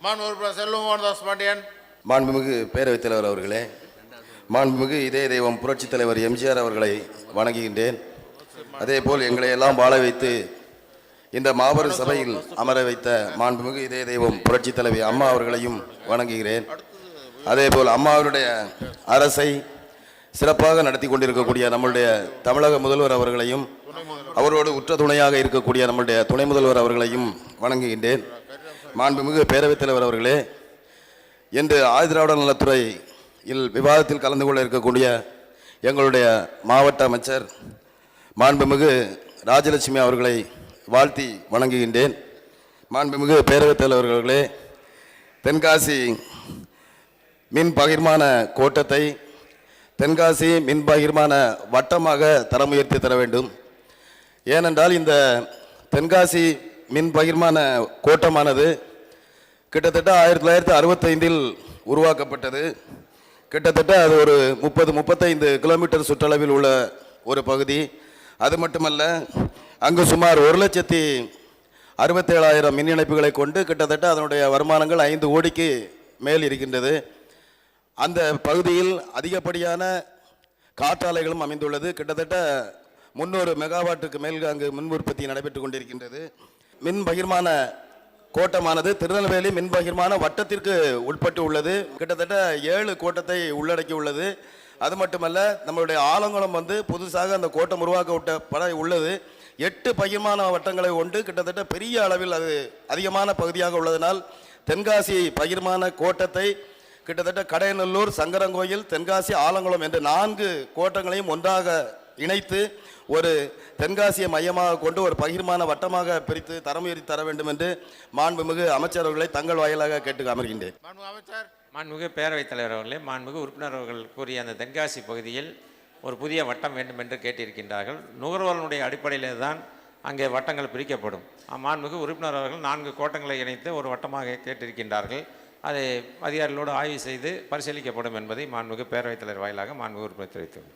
மாண்புமிகு செல்வமோகன் பாண்டியன். மாண்புமிகு பேரவைத் தலைவர் அவர்களே, மாண்புமிகு இதய தெய்வம் புரட்சித் தலைவர் எம்ஜிஆர் அவர்களை வணங்குகின்றேன். அதேபோல் எங்களை எல்லாம் வாழ வைத்து இந்த மாபெரும் சபையில் அமர வைத்த மாண்புமிகு இதய தெய்வம் புரட்சித் தலைவி அம்மா அவர்களையும் வணங்குகிறேன். அதேபோல் அம்மாவுடைய அரசை சிறப்பாக நடத்தி கொண்டிருக்கக்கூடிய நம்முடைய தமிழக முதல்வர் அவர்களையும் அவரோடு உற்ற துணையாக இருக்கக்கூடிய நம்முடைய துணை முதல்வர் அவர்களையும் வணங்குகின்றேன். மாண்புமிகு பேரவைத் தலைவர் அவர்களே, இன்று ஆதிதிராவிட நலத்துறையில் விவாதத்தில் கலந்து கொள்ள இருக்கக்கூடிய எங்களுடைய மாவட்ட அமைச்சர் மாண்புமிகு ராஜலட்சுமி அவர்களை வாழ்த்தி வணங்குகின்றேன். மாண்புமிகு பேரவைத் தலைவர் அவர்களே, தென்காசி மின் பகிர்மான கோட்டத்தை தென்காசி மின் பகிர்மான வட்டமாக தரம் உயர்த்தி தர வேண்டும். ஏனென்றால் இந்த தென்காசி மின் பகிர்மான கோட்டமானது கிட்டத்தட்ட 1965 உருவாக்கப்பட்டது. கிட்டத்தட்ட அது ஒரு 30-35 கிலோமீட்டர் சுற்றளவில் உள்ள ஒரு பகுதி. அது மட்டுமல்ல, அங்கு சுமார் 1,67,000 மின் இணைப்புகளை கொண்டு கிட்டத்தட்ட அதனுடைய வருமானங்கள் 5 கோடிக்கு மேல் இருக்கின்றது. அந்த பகுதியில் அதிகப்படியான காற்றாலைகளும் அமைந்துள்ளது. கிட்டத்தட்ட 300 மெகாவாட்டுக்கு மேல் அங்கு மின் உற்பத்தி நடைபெற்று கொண்டிருக்கின்றது. மின் பகிர்மான கோட்டமானது திருநெல்வேலி மின் பகிர்மான வட்டத்திற்கு உட்பட்டு உள்ளது. கிட்டத்தட்ட 7 கோட்டத்தை உள்ளடக்கி உள்ளது. அது மட்டுமல்ல, நம்மளுடைய ஆலங்குளம் புதுசாக அந்த கோட்டம் உருவாக்கப்பட உள்ளது. 8 பகிர்மான வட்டங்களை கொண்டு கிட்டத்தட்ட பெரிய அளவில் அது அதிகமான பகுதியாக உள்ளதனால் தென்காசி பகிர்மான கோட்டத்தை கிட்டத்தட்ட கடையநல்லூர், சங்கரங்கோயில், தென்காசி, ஆலங்குளம் என்ற 4 கோட்டங்களையும் ஒன்றாக இணைத்து ஒரு தென்காசியை மையமாக கொண்டு ஒரு பகிர்மான வட்டமாக பிரித்து தரம் உயர்த்தி தர வேண்டும் என்று மாண்புமிகு அமைச்சர்களை தங்கள் வாயிலாக கேட்டு அமர்கின்றேன். மாண்புமிகு பேரவைத் தலைவர் அவர்களே, மாண்புமிகு உறுப்பினர் அவர்கள் கூறிய அந்த தென்காசி பகுதியில் ஒரு புதிய வட்டம் வேண்டும் என்று கேட்டிருக்கின்றார்கள். நுகர்வோர்களுடைய அடிப்படையிலே தான் அங்கே வட்டங்கள் பிரிக்கப்படும். மாண்புமிகு உறுப்பினர் அவர்கள் 4 கோட்டங்களை இணைத்து ஒரு வட்டமாக கேட்டிருக்கின்றார்கள். அதை அதிகாரிகளோடு ஆய்வு செய்து பரிசீலிக்கப்படும் என்பதை மாண்புமிகு பேரவைத் தலைவர் வாயிலாக மாண்புமிகு உறுப்பினர் தெரிவித்துள்ளார்.